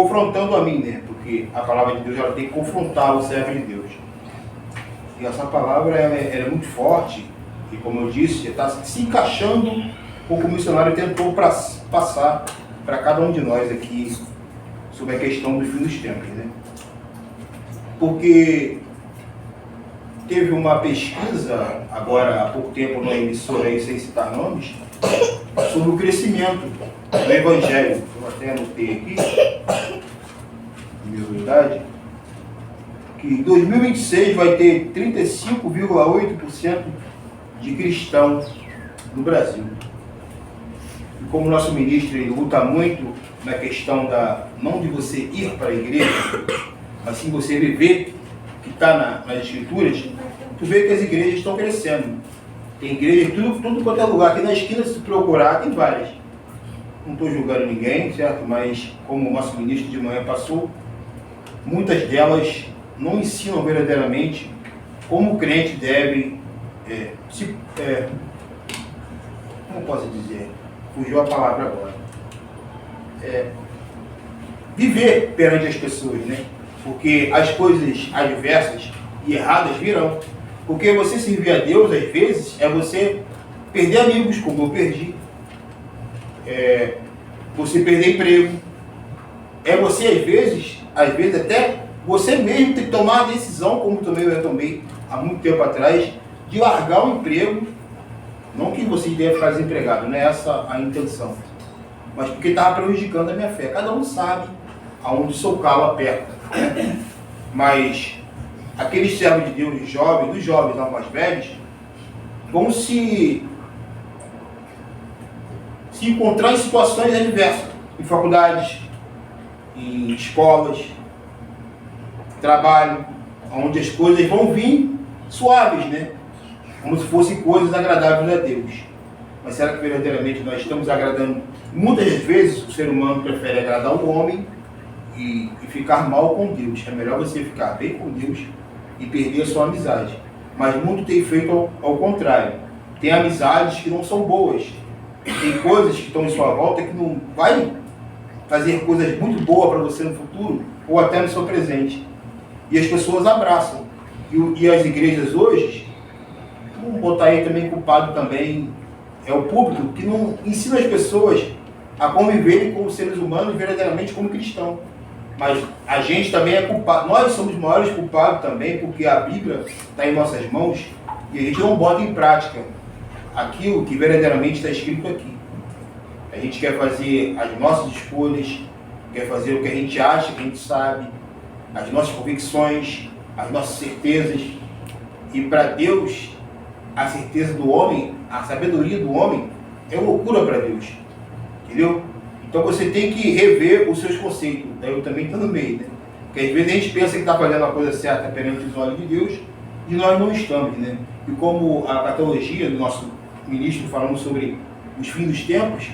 confrontando a mim, né? Porque a palavra de Deus ela tem que confrontar o servo de Deus. E essa palavra ela é muito forte e, como eu disse, está se encaixando com o que o missionário tentou passar para cada um de nós aqui sobre a questão do fim dos tempos, né? Porque teve uma pesquisa, agora há pouco tempo, numa emissora aí, sem citar nomes, sobre o crescimento do Evangelho. Eu até anotei aqui, minha verdade, que em 2026 vai ter 35,8% de cristãos no Brasil. E como nosso ministro ele luta muito na questão não de você ir para a igreja, mas sim você viver o que está nas escrituras, tu vê que as igrejas estão crescendo. Tem igreja em tudo quanto é lugar. Aqui na esquina, se procurar, tem várias. Não estou julgando ninguém, certo? Mas como o nosso ministro de manhã passou, muitas delas não ensinam verdadeiramente como o crente deve como posso dizer? Fugiu a palavra agora. Viver perante as pessoas, né? Porque as coisas adversas e erradas virão. Porque você servir a Deus, às vezes, é você perder amigos, como eu perdi. Você perder emprego. É você, às vezes até você mesmo tem que tomar a decisão, como também eu tomei há muito tempo atrás, de largar o emprego. Não que você deve ficar desempregado, não é essa a intenção. Mas porque estava prejudicando a minha fé. Cada um sabe aonde seu calo aperta. Mas aqueles servos de Deus, dos jovens aos mais velhos, vão se encontrar em situações adversas, em faculdades, em escolas, trabalho, onde as coisas vão vir suaves, né? Como se fossem coisas agradáveis a Deus. Mas será que verdadeiramente nós estamos agradando? Muitas vezes o ser humano prefere agradar o homem e ficar mal com Deus. É melhor você ficar bem com Deus e perder a sua amizade. Mas muito tem feito ao contrário. Tem amizades que não são boas. Tem coisas que estão em sua volta que não vai fazer coisas muito boas para você no futuro ou até no seu presente. E as pessoas abraçam. E as igrejas hoje, vamos botar aí também culpado também, é o público que não ensina as pessoas a conviverem com os seres humanos verdadeiramente como cristão. Mas a gente também é culpado, nós somos os maiores culpados também, porque a Bíblia está em nossas mãos e a gente não bota em prática aquilo que verdadeiramente está escrito aqui. A gente quer fazer as nossas escolhas, quer fazer o que a gente acha, que a gente sabe, as nossas convicções, as nossas certezas. E para Deus, a certeza do homem, a sabedoria do homem é loucura para Deus. Entendeu? Então você tem que rever os seus conceitos. Eu também estou no meio, né? Porque às vezes a gente pensa que está fazendo a coisa certa perante os olhos de Deus e nós não estamos, né? E como a patologia do nosso ministro falando sobre os fins dos tempos,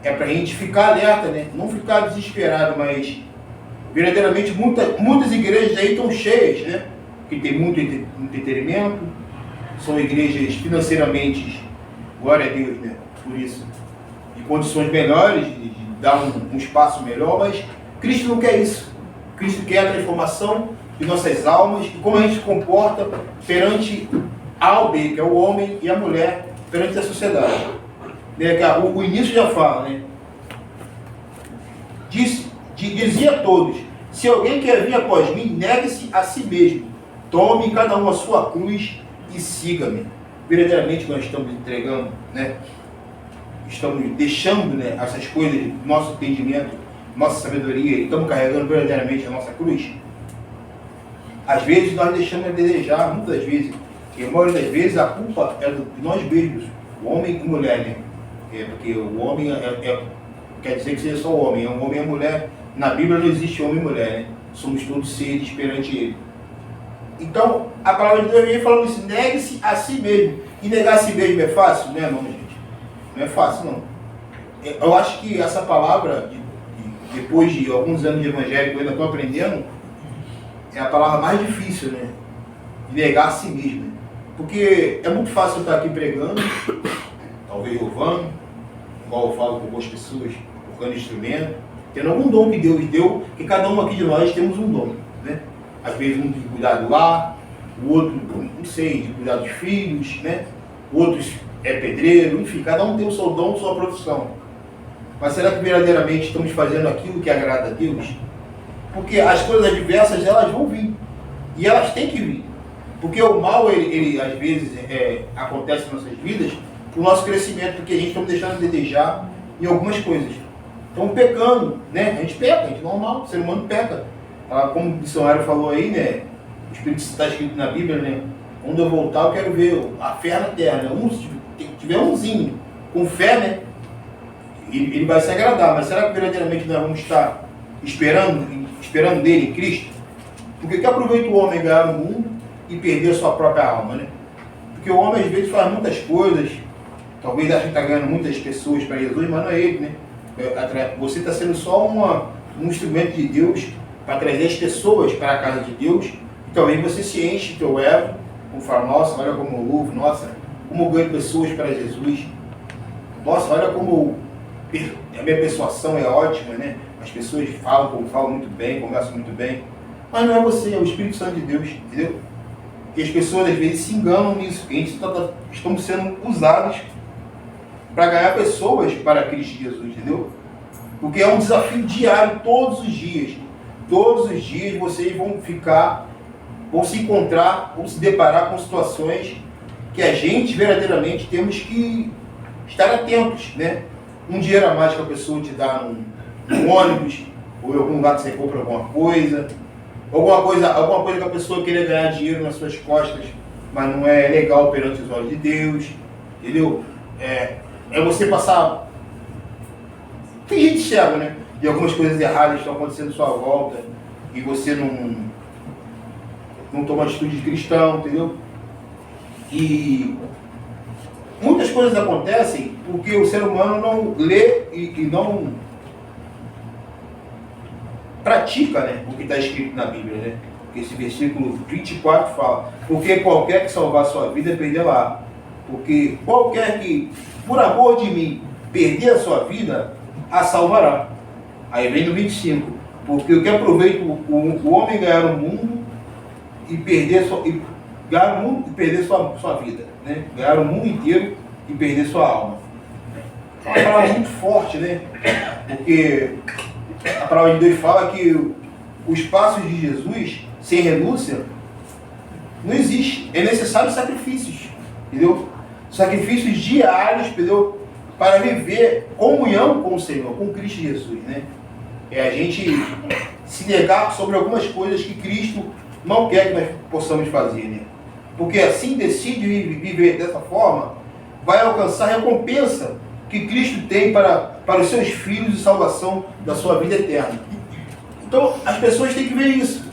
é para a gente ficar alerta, né? Não ficar desesperado, mas verdadeiramente muitas igrejas aí estão cheias, né? Que tem muito entretenimento, são igrejas financeiramente, glória a Deus, né? Por isso, de condições melhores, de dar um espaço melhor, mas Cristo não quer isso. Cristo quer a transformação de nossas almas e como a gente se comporta perante A ou B, que é o homem e a mulher, perante a sociedade. O início já fala, né? Dizia a todos: se alguém quer vir após mim, negue-se a si mesmo, tome cada um a sua cruz e siga-me. Verdadeiramente nós estamos entregando, né? Estamos deixando, né, essas coisas do nosso entendimento, nossa sabedoria, e estamos carregando verdadeiramente a nossa cruz. Às vezes nós deixamos a desejar, muitas vezes, e a maioria das vezes a culpa é de nós mesmos, o homem e mulher, né? Porque o homem quer dizer que seja só o homem, o homem e a mulher. Na Bíblia não existe homem e mulher, né? Somos todos seres perante Ele. Então, a palavra de Deus vem falando isso: negue-se a si mesmo. E negar a si mesmo é fácil? Não é, não, gente. Não é fácil, não. Eu acho que essa palavra, depois de alguns anos de evangelho, eu ainda estou aprendendo, é a palavra mais difícil, né? Negar a si mesmo. Né? Porque é muito fácil eu estar aqui pregando, talvez louvando, igual eu falo com algumas pessoas, tocando instrumento, tendo algum dom que Deus deu, que cada um aqui de nós temos um dom, né? Às vezes um de cuidar do lar, o outro, não sei, de cuidar dos filhos, né? Outros é pedreiro, enfim, cada um tem o seu dom, sua profissão. Mas será que verdadeiramente estamos fazendo aquilo que agrada a Deus? Porque as coisas adversas, elas vão vir. E elas têm que vir. Porque o mal, ele às vezes, acontece nas nossas vidas, o nosso crescimento, porque a gente está deixando de desejar em algumas coisas. Estamos pecando, né? A gente peca, a gente é normal, o ser humano peca. Como o missionário falou aí, né? O Espírito está escrito na Bíblia, né? Quando eu voltar, eu quero ver a fé na terra, né? Se tiver umzinho com fé, né? Ele vai se agradar. Mas será que verdadeiramente nós vamos estar esperando dele, em Cristo? Porque que aproveita o homem ganhar o mundo e perder a sua própria alma, né? Porque o homem às vezes faz muitas coisas, talvez ache que está ganhando muitas pessoas para Jesus, mas não é ele, né? Você está sendo só um instrumento de Deus para trazer as pessoas para a casa de Deus, e talvez você se enche do teu ego, como fala, nossa, olha como eu louvo, nossa, como eu ganho pessoas para Jesus, nossa, olha como a minha persuasão é ótima, né? As pessoas falam muito bem, conversam muito bem, mas não é você, é o Espírito Santo de Deus, entendeu? E as pessoas às vezes se enganam nisso, que a gente estamos sendo usados para ganhar pessoas para Cristo Jesus, entendeu? Porque é um desafio diário, todos os dias. Todos os dias vocês vão se encontrar, vão se deparar com situações que a gente verdadeiramente temos que estar atentos, né? Um dinheiro a mais que a pessoa te dá num ônibus, ou em algum lugar que você compra alguma coisa que a pessoa queria ganhar dinheiro nas suas costas, mas não é legal perante os olhos de Deus, entendeu? É você passar... Tem gente cega, né? E algumas coisas erradas estão acontecendo à sua volta e você não toma atitude de cristão, entendeu? E muitas coisas acontecem porque o ser humano não lê e não pratica, né, o que está escrito na Bíblia, né? Porque esse versículo 24 fala: porque qualquer que salvar sua vida, perderá. Porque qualquer que, por amor de mim, perder a sua vida, a salvará. Aí vem no 25: porque o que aproveita o homem ganhar o mundo e perder sua vida, né? Ganhar o mundo inteiro e perder sua alma. É uma palavra muito forte, né? Porque a palavra de Deus fala que os passos de Jesus, sem renúncia, não existe. É necessário sacrifícios, entendeu? Sacrifícios diários, entendeu? Para viver comunhão com o Senhor, com Cristo Jesus, né? É a gente se negar sobre algumas coisas que Cristo não quer que nós possamos fazer, né? Porque assim decide viver dessa forma, vai alcançar a recompensa que Cristo tem para os seus filhos de salvação da sua vida eterna. Então, as pessoas têm que ver isso.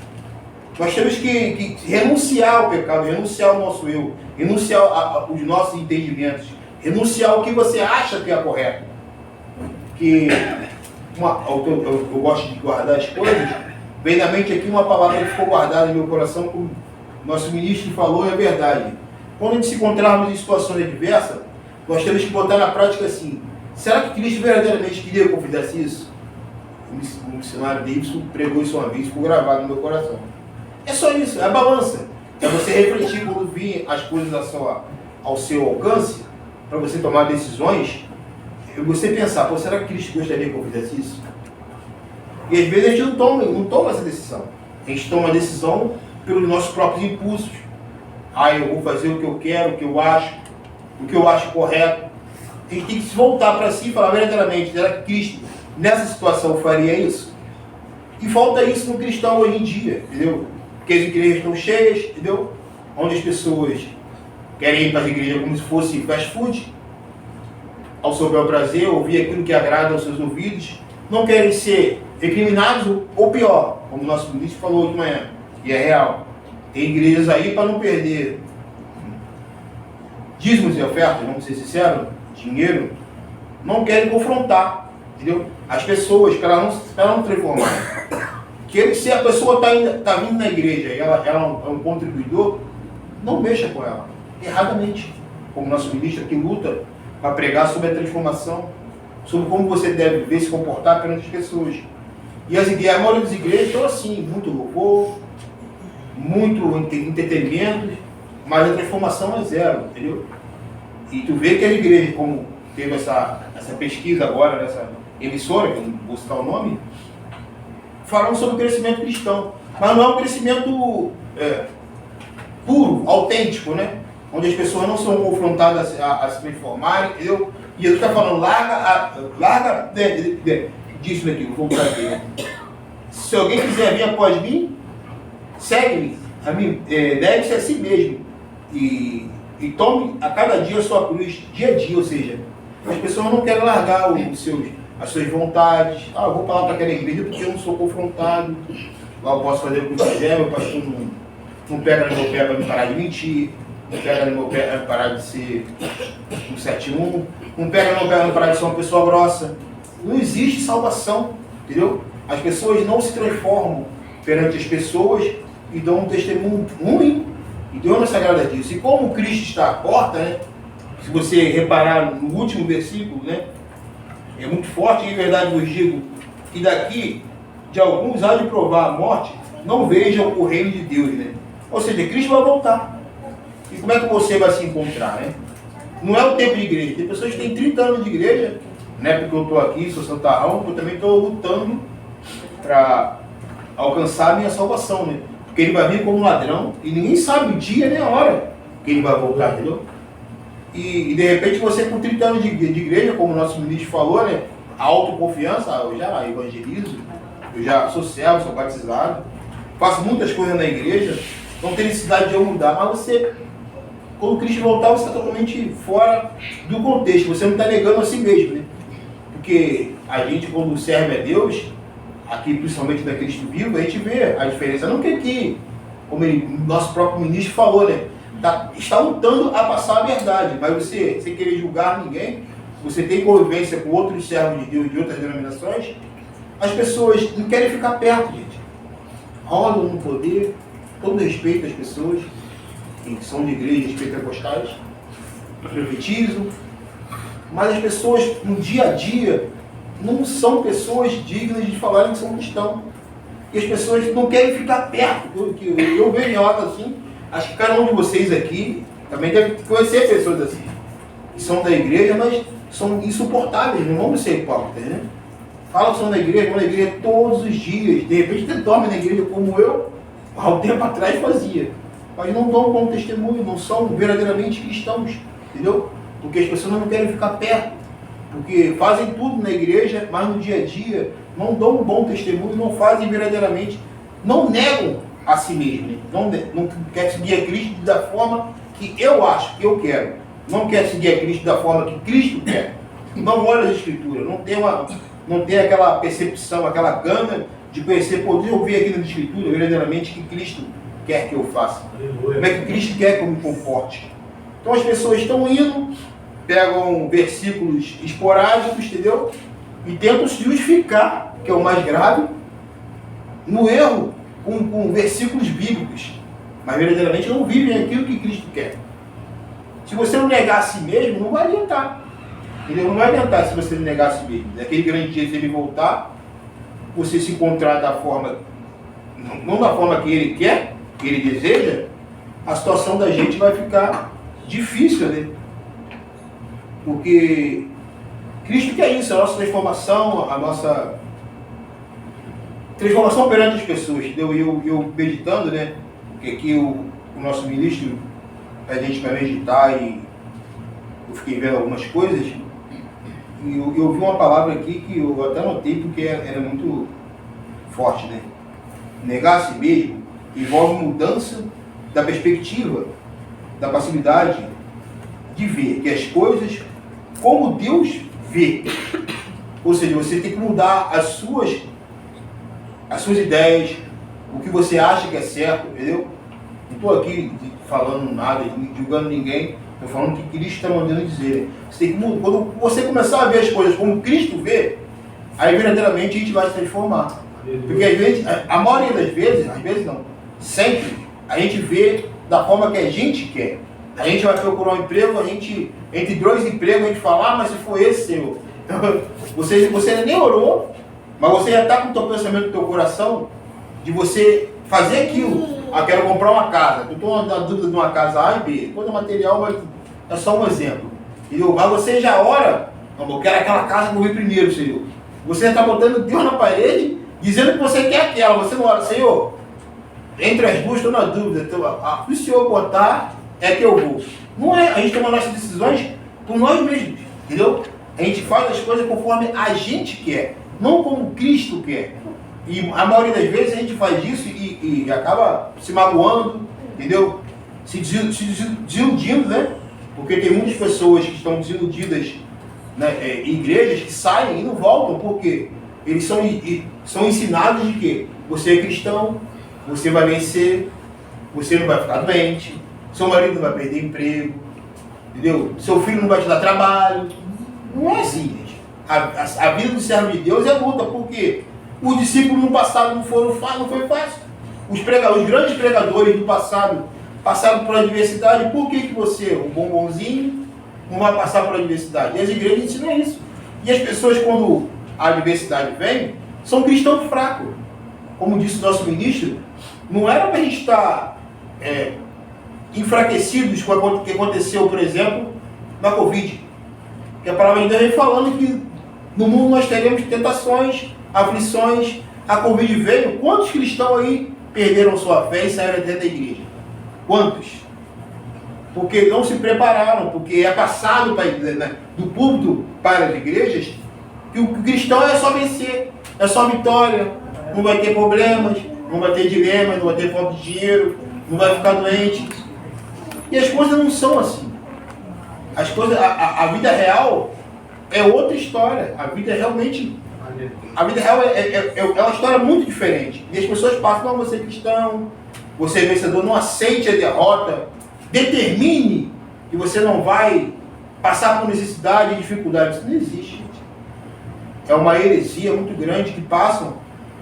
Nós temos que renunciar ao pecado, renunciar ao nosso eu, renunciar aos nossos entendimentos, renunciar ao que você acha que é correto. Eu gosto de guardar as coisas, vem na mente aqui uma palavra que ficou guardada no meu coração, como nosso ministro falou, é verdade. Quando a gente se encontrarmos em situações adversas, nós temos que botar na prática assim: será que Cristo verdadeiramente queria que eu fizesse isso? O missionário Davidson pregou isso uma vez, ficou gravado no meu coração. É só isso, é a balança. É você refletir quando vir as coisas ao seu alcance, para você tomar decisões, e você pensar: será que Cristo gostaria que eu fizesse isso? E às vezes a gente não toma essa decisão. A gente toma a decisão pelos nossos próprios impulsos. Eu vou fazer o que eu quero, o que eu acho correto. A gente tem que se voltar para si e falar verdadeiramente: será que Cristo nessa situação faria isso? E falta isso no cristão hoje em dia, entendeu? Porque as igrejas estão cheias, entendeu? Onde as pessoas querem ir para as igrejas como se fosse fast food, ao seu bel prazer, ouvir aquilo que agrada aos seus ouvidos, não querem ser recriminados ou pior, como o nosso ministro falou hoje de manhã, e é real. Tem igrejas aí para não perder dízimos e ofertas, vamos ser sinceros, dinheiro, não querem confrontar, entendeu? As pessoas, para ela não transformar. Que se a pessoa está vindo na igreja e ela é um contribuidor, não mexa com ela, erradamente. Como nosso ministro aqui luta para pregar sobre a transformação, sobre como você deve viver, se comportar perante as pessoas. E a maioria das igrejas estão assim, muito louvor, muito entretenimento, mas a transformação é zero, entendeu? E tu vê que a igreja, como teve essa pesquisa agora, nessa emissora, que eu não vou citar o nome, falando sobre o crescimento cristão. Mas não é um crescimento puro, autêntico, né? Onde as pessoas não são confrontadas a se transformarem, entendeu? E Jesus está falando, larga disso daqui, vou voltar aqui. Se alguém quiser vir após mim, segue-me, negue-se a si mesmo e tome a cada dia a sua cruz, dia a dia, ou seja, as pessoas não querem largar as suas vontades. Eu vou falar para aquela igreja porque eu não sou confrontado, lá eu posso fazer o que eu quiser, meu pastor não pega no meu pé para me parar de mentir, não pega no meu pé para parar de ser um 71, não pega no meu pé para parar de ser uma pessoa grossa. Não existe salvação, entendeu? As pessoas não se transformam perante as pessoas e dão um testemunho ruim. E Deus não se agrada disso. E como Cristo está à porta, né? Se você reparar no último versículo, né? É muito forte, e em verdade vos digo, que daqui de alguns há de provar a morte, não vejam o reino de Deus, né? Ou seja, Cristo vai voltar. E como é que você vai se encontrar, né? Não é o tempo de igreja. Tem pessoas que têm 30 anos de igreja, né? Porque eu estou aqui, sou santarrão, eu também estou lutando para alcançar a minha salvação, né? Porque ele vai vir como ladrão e ninguém sabe o dia nem a hora que ele vai voltar, entendeu? E de repente você com 30 anos de igreja, como o nosso ministro falou, né? A autoconfiança, eu já evangelizo, eu já sou servo, sou batizado, faço muitas coisas na igreja, não tem necessidade de eu mudar, mas você, quando Cristo voltar, você está totalmente fora do contexto, você não está negando a si mesmo, né? Porque a gente, quando serve a Deus, aqui principalmente da Cristo vivo, a gente vê a diferença. Não que aqui, como nosso próprio ministro falou, né? Está lutando a passar a verdade, mas você, sem querer julgar ninguém, você tem convivência com outros servos de Deus de outras denominações, as pessoas não querem ficar perto, gente. Rodam no poder, todo respeito às pessoas que são de igrejas pentecostais, profetizam, mas as pessoas no dia a dia não são pessoas dignas de falarem que são cristãos. E as pessoas não querem ficar perto. Eu vejo em rota assim, acho que cada um de vocês aqui também deve conhecer pessoas assim, que são da igreja, mas são insuportáveis, não vamos ser hipócritas, né? Falam que são da igreja, vão na igreja todos os dias, de repente dormem na igreja como eu, há um tempo atrás fazia. Mas não dão bom testemunho, não são verdadeiramente cristãos, entendeu? Porque as pessoas não querem ficar perto. Porque fazem tudo na igreja, mas no dia a dia não dão um bom testemunho, não fazem verdadeiramente, não negam a si mesmo, não quer seguir a Cristo da forma que eu acho, que eu quero. Não quer seguir a Cristo da forma que Cristo quer. Não olha as Escrituras, não tem aquela percepção, aquela gana de conhecer, poder ouvir aqui na Escritura verdadeiramente que Cristo quer que eu faça. Como é que Cristo quer que eu me comporte. Então as pessoas estão indo, pegam versículos esporádicos, entendeu? E tentam se justificar, que é o mais grave, no erro, com versículos bíblicos. Mas verdadeiramente não vivem aquilo que Cristo quer. Se você não negar a si mesmo, não vai adiantar. Entendeu? Não vai adiantar se você não negar a si mesmo. Naquele grande dia, se ele voltar, você se encontrar da forma, não da forma que ele quer, que ele deseja, a situação da gente vai ficar difícil, né? Porque Cristo quer isso, a nossa transformação, a nossa transformação perante as pessoas. Eu meditando, né? Porque aqui o nosso ministro a gente para meditar e eu fiquei vendo algumas coisas e eu vi uma palavra aqui que eu até notei porque era muito forte, né? Negar a si mesmo envolve mudança da perspectiva, da passividade de ver que as coisas como Deus vê. Ou seja, você tem que mudar as suas ideias, o que você acha que é certo, entendeu? Não estou aqui falando nada, julgando ninguém, estou falando que Cristo está mandando dizer. Você tem que mudar. Quando você começar a ver as coisas como Cristo vê, aí verdadeiramente a gente vai se transformar. Porque às vezes, a maioria das vezes, às vezes não, sempre, a gente vê da forma que a gente quer. A gente vai procurar um emprego, a gente, entre dois empregos, a gente fala, mas se for esse, Senhor, Você nem orou, mas você já está com o teu pensamento no teu coração de você fazer aquilo. Ah, quero comprar uma casa. Eu estou na dúvida de uma casa A e B. Quando o material é só um exemplo. Entendeu? Mas você já ora, não, eu quero aquela casa que eu vi primeiro, Senhor. Você está botando Deus na parede, dizendo que você quer aquela. Você não ora, Senhor, entre as duas estou na dúvida. Se o Senhor botar, é que eu vou. Não é, a gente toma nossas decisões por nós mesmos, entendeu? A gente faz as coisas conforme a gente quer, não como Cristo quer. E a maioria das vezes a gente faz isso e acaba se magoando, entendeu? Se desiludindo, né? Porque tem muitas pessoas que estão desiludidas, né, em igrejas que saem e não voltam, porque eles são ensinados de que você é cristão, você vai vencer, você não vai ficar doente, seu marido não vai perder emprego, entendeu? Seu filho não vai te dar trabalho. Não é assim, gente. A vida do servo de Deus é luta, porque os discípulos no passado não foi fácil. Os grandes pregadores do passado passaram por adversidade. Por que você, um bombonzinho, não vai passar por adversidade? E as igrejas ensinam isso. E as pessoas, quando a adversidade vem, são cristãos fracos. Como disse o nosso ministro, não era para a gente estar enfraquecidos com o que aconteceu, por exemplo, na Covid. Porque a palavra de Deus vem falando que no mundo nós teremos tentações, aflições. A Covid veio. Quantos cristãos aí perderam sua fé e saíram dentro da igreja? Quantos? Porque não se prepararam, porque é passado do púlpito para as igrejas que o cristão é só vencer, é só vitória, não vai ter problemas, não vai ter dilemas, não vai ter falta de dinheiro, não vai ficar doente. E as coisas não são assim. As coisas, a vida real é outra história. A vida real é uma história muito diferente. E as pessoas passam, não, você é cristão, você é vencedor, não aceite a derrota, determine que você não vai passar por necessidade e dificuldade. Isso não existe, gente. É uma heresia muito grande que passam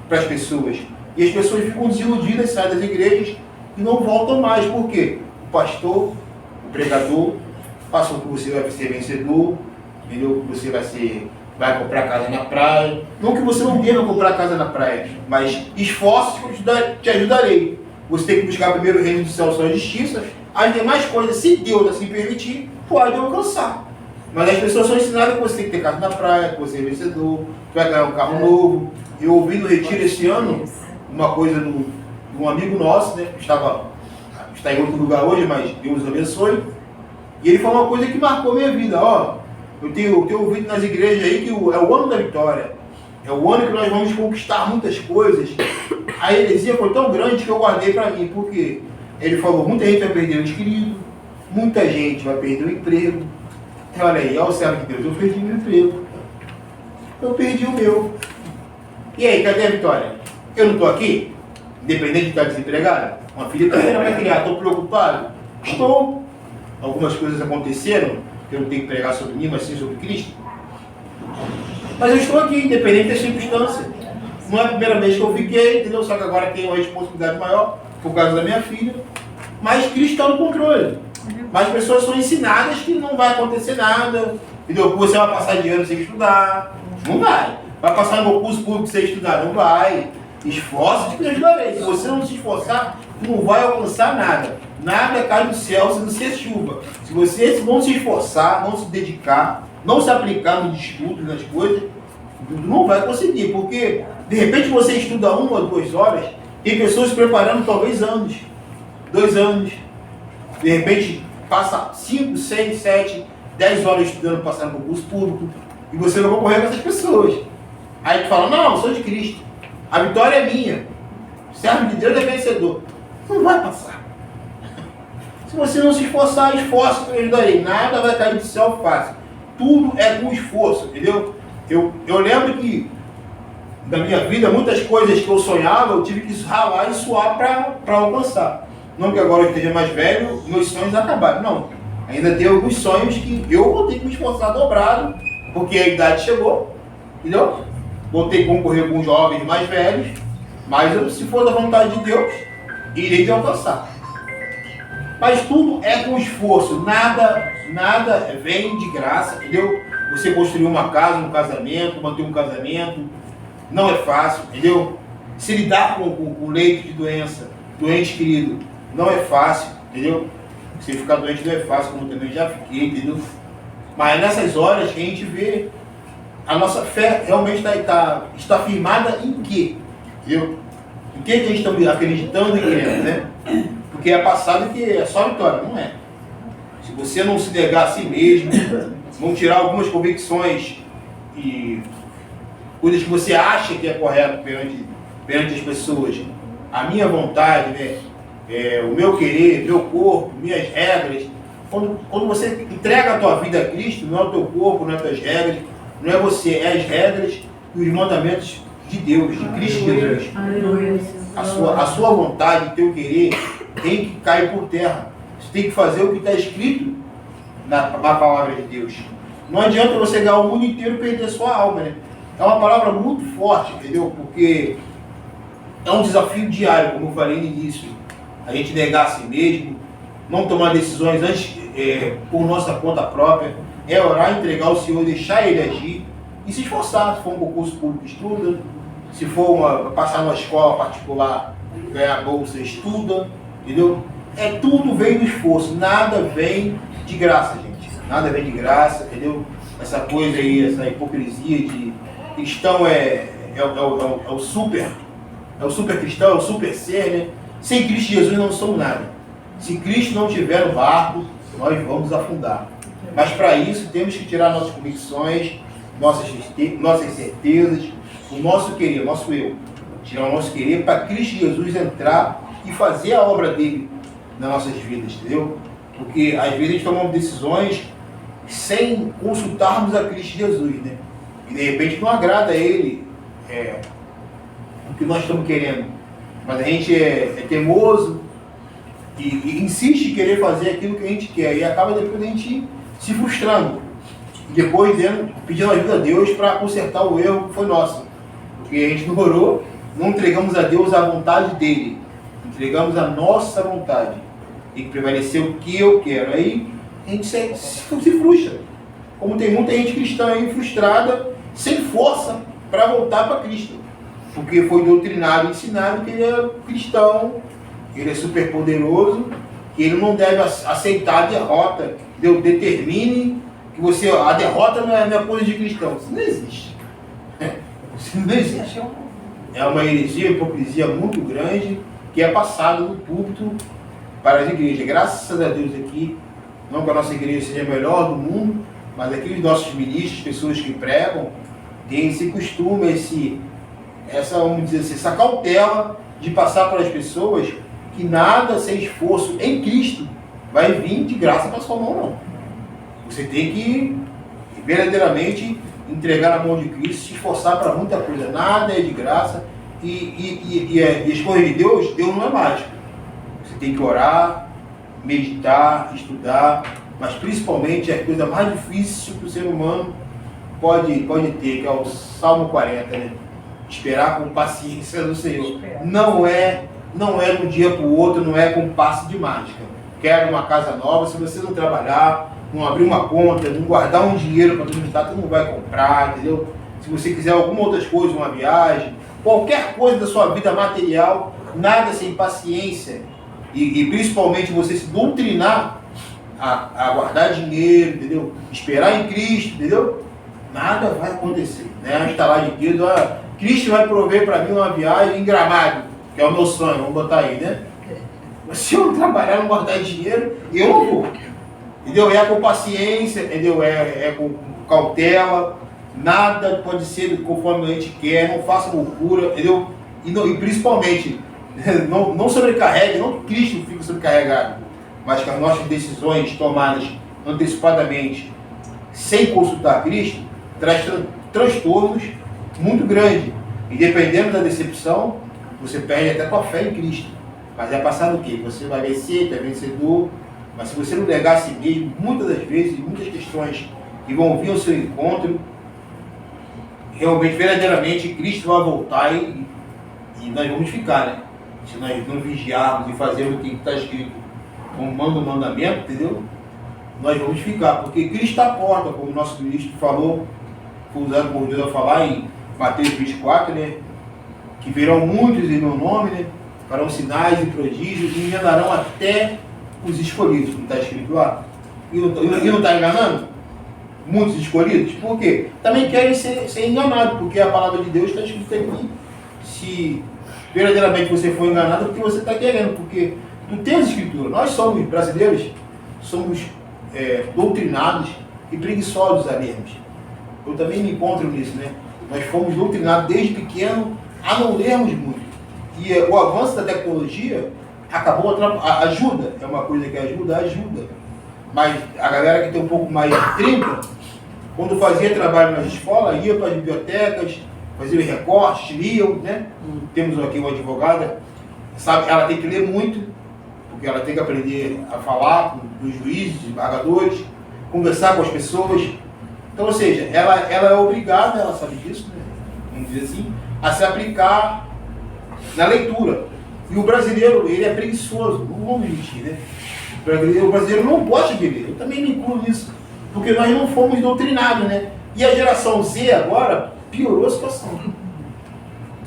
para as pessoas. E as pessoas ficam desiludidas, saem das igrejas e não voltam mais. Por quê? O pastor, o pregador, passou que você vai ser vencedor, entendeu? Que você vai comprar casa na praia. Não que você não deva comprar casa na praia, mas esforços que te ajudarei. Você tem que buscar primeiro o reino do céu, sua justiça. As demais coisas, se Deus assim permitir, pode alcançar. Mas as pessoas são ensinadas que você tem que ter casa na praia, que você é vencedor, que vai ganhar um carro novo. Eu ouvi no retiro esse ano uma coisa de um amigo nosso, né? Está em outro lugar hoje, mas Deus abençoe. E ele falou uma coisa que marcou minha vida. Eu tenho ouvido nas igrejas aí que é o ano da vitória. É o ano que nós vamos conquistar muitas coisas. A heresia foi tão grande que eu guardei para mim. Porque ele falou, muita gente vai perder o querido, muita gente vai perder o emprego. E olha aí, olha o servo de Deus, eu perdi meu emprego. Eu perdi o meu. E aí, cadê a vitória? Eu não estou aqui? Independente de estar desempregado? Uma filha pequena vai criar, estou preocupado? Estou. Algumas coisas aconteceram, que eu não tenho que pregar sobre mim, mas sim sobre Cristo. Mas eu estou aqui, independente das circunstâncias. Não é a primeira vez que eu fiquei, entendeu? Só que agora tenho uma responsabilidade maior, por causa da minha filha. Mas Cristo está no controle. Mas as pessoas são ensinadas que não vai acontecer nada, entendeu? Que você vai passar de ano sem estudar. Não vai. Vai passar no curso público sem estudar. Não vai. Esforça-te que eu ajudarei. Se você não se esforçar, não vai alcançar nada. Nada cai do céu se não ser chuva. Se você não se esforçar, não se dedicar, não se aplicar no estudo, nas coisas, não vai conseguir. Porque, de repente, você estuda 1 ou 2 horas, tem pessoas se preparando talvez anos, 2 anos. De repente, passa 5, 6, 7, 10 horas estudando, passando no concurso público, e você não vai concorrer com essas pessoas. Aí tu fala, não, eu sou de Cristo. A vitória é minha. O servo de Deus é vencedor. Não vai passar. Se você não se esforçar, esforce que eu ajudarei. Nada vai cair do céu fácil. Tudo é com esforço, entendeu? Eu lembro que, na minha vida, muitas coisas que eu sonhava, eu tive que ralar e suar para alcançar. Não que agora eu esteja mais velho, meus sonhos acabaram. Não. Ainda tem alguns sonhos que eu vou ter que me esforçar dobrado, porque a idade chegou, entendeu? Vou ter que concorrer com jovens mais velhos, mas se for da vontade de Deus, irei te alcançar. Mas tudo é com esforço, nada Nada vem de graça, entendeu? Você construir uma casa, um casamento, manter um casamento, não é fácil, entendeu? Se lidar com leito de doença, doente querido, não é fácil, entendeu? Se ficar doente não é fácil, como eu também já fiquei, entendeu? Mas nessas horas que a gente vê, a nossa fé realmente está firmada em quê? Entendeu? Em que a gente está acreditando e crendo, né? Porque é passado que é só vitória, não é. Se você não se negar a si mesmo, não tirar algumas convicções e coisas que você acha que é correto perante as pessoas, a minha vontade, né? O meu querer, meu corpo, minhas regras. Quando você entrega a tua vida a Cristo, não é o teu corpo, não é as tuas regras, não é você, é as regras e os mandamentos de Deus, de Cristo Jesus. A sua vontade, o teu querer tem que cair por terra. Você tem que fazer o que está escrito na palavra de Deus. Não adianta você ganhar o mundo inteiro e perder a sua alma, né? É uma palavra muito forte, entendeu? Porque é um desafio diário, como eu falei no início. A gente negar a si mesmo, não tomar decisões antes por nossa conta própria, é orar, entregar ao Senhor, deixar Ele agir e se esforçar. Se for um concurso público, estuda. Se for passar numa escola particular, ganhar bolsa, estuda. Entendeu? Tudo vem do esforço, nada vem de graça, gente. Nada vem de graça, entendeu? Essa coisa aí, essa hipocrisia de cristão é o super cristão, é o super ser, né? Sem Cristo Jesus não somos nada. Se Cristo não estiver no barco, nós vamos afundar. Mas para isso temos que tirar nossas convicções, nossas certezas, o nosso querer, o nosso eu. Tirar o nosso querer para Cristo Jesus entrar e fazer a obra dele nas nossas vidas, entendeu? Porque às vezes a gente toma decisões sem consultarmos a Cristo Jesus, né? E de repente não agrada a Ele o que nós estamos querendo. Mas a gente é teimoso e insiste em querer fazer aquilo que a gente quer. E acaba depois a gente se frustrando. E depois pedindo ajuda a Deus para consertar o erro que foi nosso. Porque a gente não orou, não entregamos a Deus a vontade dele. Entregamos a nossa vontade. Tem que prevalecer o que eu quero. Aí a gente se frustra. Como tem muita gente cristã aí frustrada, sem força para voltar para Cristo. Porque foi doutrinado e ensinado que ele é cristão, que ele é super poderoso, que ele não deve aceitar a derrota. Deus determine que a derrota não é coisa de cristão. Isso não existe. Isso não existe. É uma heresia, uma hipocrisia muito grande que é passado no púlpito para as igrejas. Graças a Deus aqui, não que a nossa igreja seja a melhor do mundo, mas aqui os nossos ministros, pessoas que pregam, têm esse costume, vamos dizer assim, essa cautela de passar para as pessoas que nada sem esforço em Cristo vai vir de graça para a sua mão, não. Você tem que verdadeiramente entregar na mão de Cristo, se esforçar para muita coisa. Nada é de graça e as coisas de Deus não é mágico. Você tem que orar, meditar, estudar, mas principalmente a coisa mais difícil que o ser humano pode ter, que é o Salmo 40, né? Esperar com paciência no Senhor. Não é de um dia para o outro, não é com passe de mágica. Quero uma casa nova, se você não trabalhar, não abrir uma conta, não guardar um dinheiro para tu não vai comprar, entendeu? Se você quiser alguma outra coisa, uma viagem, qualquer coisa da sua vida material, nada sem paciência e principalmente você se doutrinar a guardar dinheiro, entendeu? Esperar em Cristo, entendeu? Nada vai acontecer, né? A instalar de Deus, Cristo vai prover para mim uma viagem em Gramado, que é o meu sonho, vamos botar aí, né? Mas se eu não trabalhar, não guardar dinheiro, eu não vou. Entendeu? É com paciência, entendeu? É com cautela, nada pode ser conforme a gente quer, não faça loucura, entendeu? E principalmente, não sobrecarregue, não que Cristo fique sobrecarregado, mas que as nossas decisões tomadas antecipadamente, sem consultar Cristo, traz transtornos muito grandes. E dependendo da decepção, você perde até a tua fé em Cristo. Mas é passado o quê? Você vai vencer, é vencedor. Mas se você não negar a si mesmo, muitas das vezes, muitas questões que vão vir ao seu encontro, realmente, verdadeiramente, Cristo vai voltar e nós vamos ficar, né? Se nós não vigiarmos e fazermos o que está escrito como manda o mandamento, entendeu? nós vamos ficar, porque Cristo está à porta, como o nosso ministro falou, foi usado por Deus a falar em Mateus 24, né? Que virão muitos em meu nome, né? Farão sinais e prodígios e enganarão até os escolhidos, como está escrito lá. E não está enganando? Muitos escolhidos? Por quê? Também querem ser enganados, porque a palavra de Deus está escrita aqui. Se verdadeiramente você for enganado, é porque você está querendo, porque não tem as escrituras. Nós somos brasileiros, somos doutrinados e preguiçosos a lermos. Eu também me encontro nisso, né? Nós fomos doutrinados desde pequeno a não lermos muito. E o avanço da tecnologia acabou ajuda, é uma coisa que ajuda. Mas a galera que tem um pouco mais de 30, quando fazia trabalho nas escolas, ia para as bibliotecas, fazia recortes, liam, né? Temos aqui uma advogada, sabe, ela tem que ler muito, porque ela tem que aprender a falar com os juízes, desembargadores, conversar com as pessoas. Então, ou seja, ela é obrigada, ela sabe disso, né? Vamos dizer assim, a se aplicar na leitura. E o brasileiro, ele é preguiçoso, não vamos mentir, né? O brasileiro não gosta de ler, eu também me incluo nisso, porque nós não fomos doutrinados, né? E a geração Z agora piorou a situação.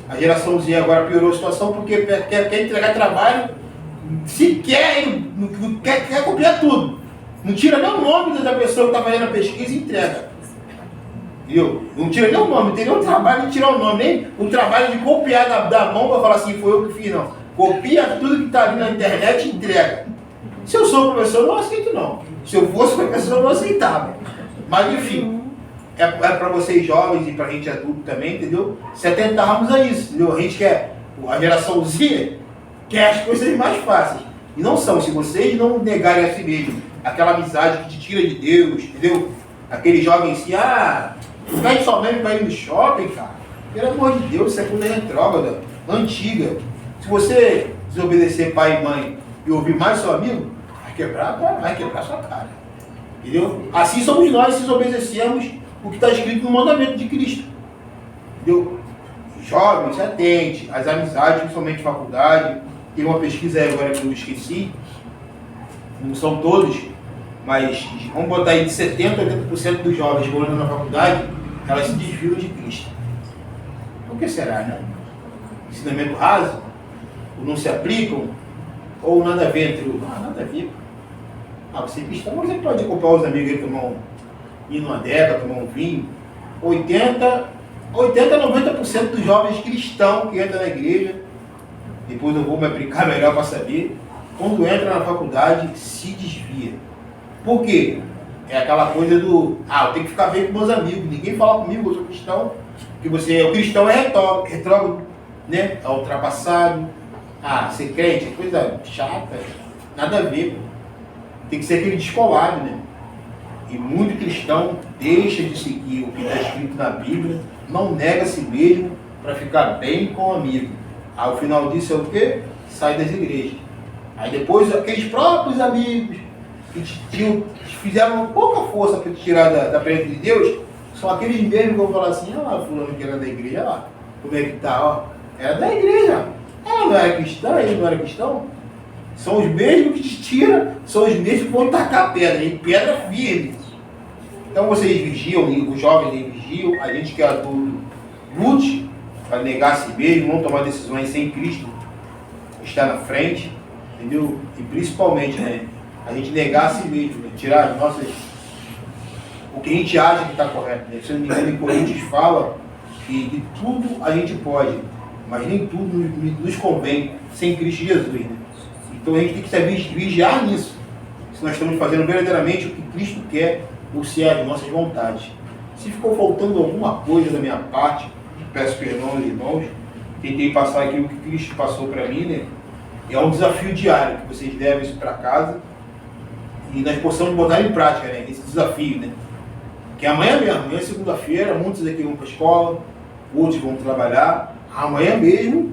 A geração Z agora piorou a situação porque quer entregar trabalho, se quer copiar tudo. Não tira nem o nome da pessoa que está fazendo a pesquisa e entrega. Entendeu? Não tira nem o nome, não tem nem o trabalho de tirar o nome, nem o trabalho de copiar da mão para falar assim, foi eu que fiz, não. Copia tudo que está ali na internet e entrega. Se eu sou professor, eu não aceito, não. Se eu fosse professor, eu não aceitava. Mas, enfim, é para vocês jovens e para a gente adulto também, entendeu? Se atentarmos a isso, entendeu? A gente quer, a geração Z, quer as coisas mais fáceis. E não são, se vocês não negarem a si mesmo, aquela amizade que te tira de Deus, entendeu? Aquele jovem assim, pede só mesmo para ir no shopping, cara. Pelo amor de Deus, isso é coisa retrógrada, antiga. Se você desobedecer pai e mãe e ouvir mais seu amigo, vai quebrar sua cara. Entendeu? Assim somos nós se desobedecemos o que está escrito no mandamento de Cristo. Entendeu? Jovens, atente, as amizades, principalmente faculdade. Tem uma pesquisa aí agora que eu esqueci, não são todos, mas vamos botar aí de 70% a 80% dos jovens que vão na faculdade, elas se desviam de Cristo. Por que será, né? Ensinamento raso? Ou não se aplicam? Ou nada a ver entre nada a ver. Você é cristão, você pode acompanhar os amigos aí, ir numa adega, tomar um vinho. 80 a 90% dos jovens cristãos que entram na igreja, depois eu vou me aplicar melhor para saber, quando entra na faculdade, se desvia. Por quê? É aquela coisa do, eu tenho que ficar bem com meus amigos, ninguém fala comigo, eu sou cristão, porque o cristão é retrógrado, né? É ultrapassado. Ser crente é coisa chata, nada a ver, pô. Tem que ser aquele descolado, né? E muito cristão deixa de seguir o que está escrito na Bíblia, não nega a si mesmo para ficar bem com o amigo. O final disso é o quê? Sai das igrejas. Aí depois aqueles próprios amigos que fizeram pouca força para te tirar da presença de Deus, são aqueles mesmos que vão falar assim, fulano que era da igreja, olha lá, como é que tá, era da igreja. Ela não era cristã, ele não era cristão. São os mesmos que te tiram, são os mesmos que vão tacar pedra, e pedra firme. Então vocês vigiam, os jovens vigiam, a gente que é adulto, lute para negar a si mesmo, não tomar decisões sem Cristo estar na frente, entendeu? E principalmente, né, a gente negar a si mesmo, né, tirar as nossas, o que a gente acha que está correto. Né? Se não me engano, em Coríntios fala que tudo a gente pode, mas nem tudo nos convém sem Cristo Jesus. Né? Então a gente tem que saber vigiar nisso, se nós estamos fazendo verdadeiramente o que Cristo quer, ou se é as nossas vontades. Se ficou faltando alguma coisa da minha parte, peço perdão aos irmãos, tentei passar aqui o que Cristo passou para mim, né? É um desafio diário, que vocês levem isso para casa e nós possamos botar em prática, né? Esse desafio, né? Que amanhã mesmo, amanhã é segunda-feira, muitos aqui vão para a escola, outros vão trabalhar, amanhã mesmo,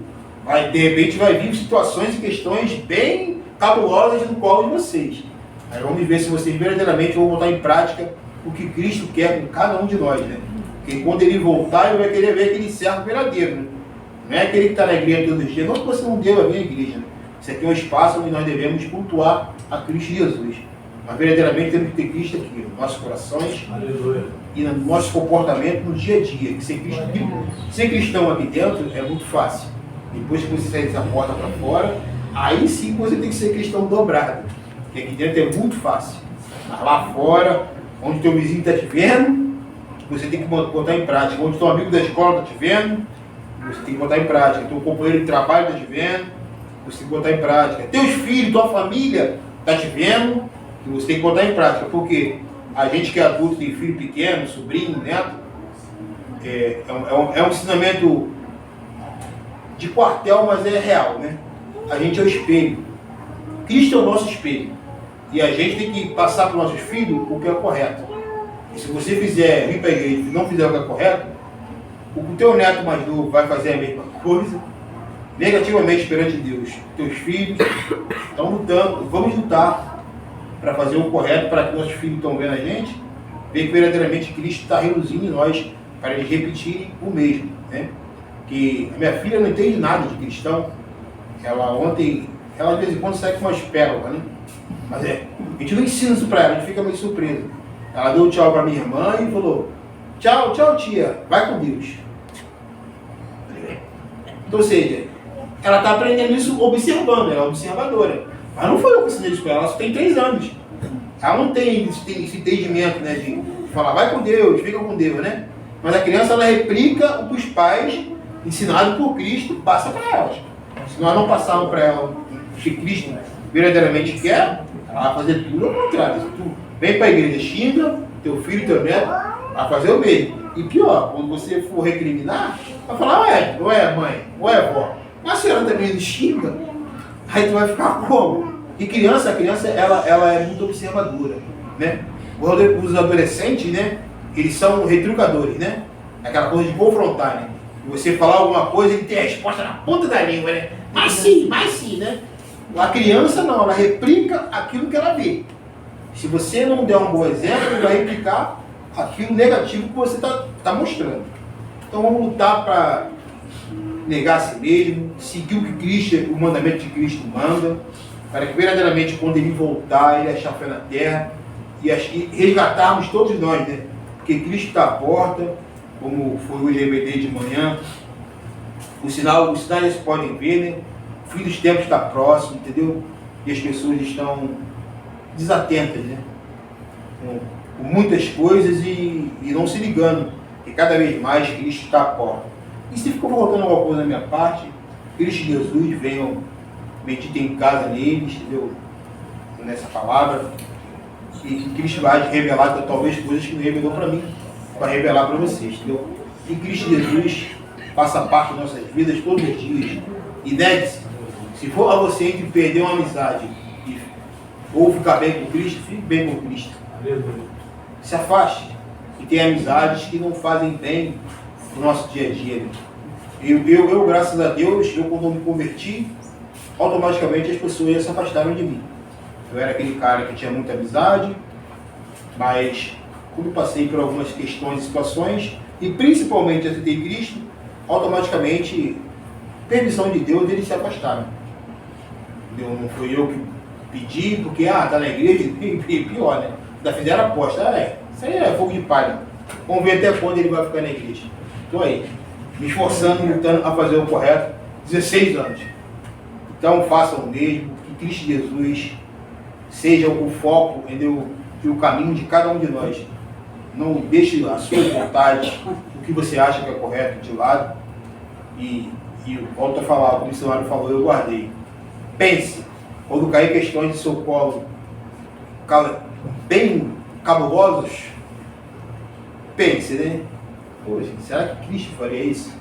de repente vai vir situações e questões bem cabulosas no colo de vocês. Aí vamos ver se vocês verdadeiramente vão botar em prática o que Cristo quer com cada um de nós, né? Porque quando ele voltar, ele vai querer ver aquele servo verdadeiro, né? Não é aquele que está na igreja todos os dias, não que você não deva vir à igreja, né? Isso aqui é um espaço onde nós devemos cultuar a Cristo Jesus. Mas verdadeiramente temos que ter Cristo aqui, nos nossos corações. Aleluia. E no nosso comportamento no dia a dia. Que ser cristão aqui dentro é muito fácil. Depois que você sair dessa porta para fora, aí sim você tem que ser cristão dobrado. Porque aqui dentro é muito fácil. Mas lá fora, onde teu vizinho está te vendo, você tem que botar em prática. Onde teu amigo da escola está te vendo, você tem que botar em prática. Teu companheiro de trabalho está te vendo, você tem que botar em prática. Teus filhos, tua família está te vendo, que você tem que botar em prática. Porque a gente que é adulto, tem filho pequeno, sobrinho, neto, é um ensinamento de quartel, mas é real, né? A gente é o espelho. Cristo é o nosso espelho. E a gente tem que passar para os nossos filhos o que é correto. E se você vir para a igreja e não fizer o que é correto, o teu neto mais novo vai fazer a mesma coisa, negativamente perante Deus. Teus filhos estão lutando, vamos lutar para fazer o correto, para que nossos filhos estão vendo a gente, ver que verdadeiramente Cristo está reluzindo em nós, para eles repetirem o mesmo, né? Que a minha filha não entende nada de cristão. Ela de vez em quando sai com umas pérolas, né? Mas a gente não ensina isso para ela, a gente fica meio surpreso. Ela deu tchau para minha irmã e falou: tchau, tchau tia, vai com Deus. Então, ou seja, ela está aprendendo isso observando, ela é observadora. Mas não foi eu que ensinei isso para ela, ela só tem 3 anos. Ela não tem esse entendimento, né, de falar, vai com Deus, fica com Deus, né? Mas a criança, ela replica o que os pais, ensinados por Cristo, passam para elas. Se nós não passarmos para ela o que Cristo verdadeiramente quer, ela vai fazer tudo ao contrário. Se tu vem para a igreja, xinga, teu filho, teu neto, vai fazer o mesmo. E pior, quando você for recriminar, vai falar, ué, mãe, ué, vó, mas a senhora também não xinga? Aí tu vai ficar como? E a criança ela é muito observadora, né? Os adolescentes, né, eles são retrucadores, né? Aquela coisa de confrontar, né? Você falar alguma coisa, ele tem a resposta na ponta da língua, né? Mas sim, né? A criança não, ela replica aquilo que ela vê. Se você não der um bom exemplo, ele vai replicar aquilo negativo que você está mostrando. Então vamos lutar para negar a si mesmo, seguir o que Cristo, o mandamento de Cristo manda, para que verdadeiramente quando ele voltar, ele achar fé na terra e resgatarmos todos nós, né? Porque Cristo está à porta, como foi hoje a EBD de manhã. Os sinais vocês podem ver, né? O fim dos tempos está próximo, entendeu? E as pessoas estão desatentas, né? Com muitas coisas e não se ligando, que cada vez mais Cristo está à porta. E se ficou faltando alguma coisa da minha parte, Cristo e Jesus venham, meditem em casa neles, entendeu? Nessa palavra. E Cristo vai revelar talvez coisas que não revelou para mim, para revelar para vocês, entendeu? E Cristo Jesus faça parte das nossas vidas todos os dias. E negue-se. Se for a você entre perder uma amizade ou ficar bem com Cristo, fique bem com Cristo. Se afaste. E tem amizades que não fazem bem no nosso dia a dia. Eu graças a Deus, quando eu me converti, automaticamente as pessoas se afastaram de mim. Eu era aquele cara que tinha muita amizade, mas quando passei por algumas questões e situações, e principalmente aceitei Cristo, automaticamente, permissão de Deus, eles se afastaram. Não foi eu que pedi, porque tá na igreja, e pior, né? Ainda fizeram aposta, isso aí é fogo de palha. Vamos ver até quando ele vai ficar na igreja. Estou aí, me esforçando, lutando a fazer o correto, 16 anos. Então façam o mesmo, que Cristo Jesus seja o foco, entendeu? E o caminho de cada um de nós. Não deixe a sua vontade, o que você acha que é correto, de lado. E volto a falar, o missionário falou, eu guardei. Pense, quando cair questões de seu colo bem cabulosas, pense, né? Poxa, será que Cristo faria isso?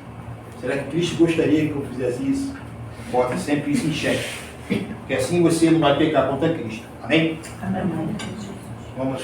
Será que Cristo gostaria que eu fizesse isso? Bota sempre isso em xeque. Porque assim você não vai pecar contra Cristo. Amém? Amém. Vamos.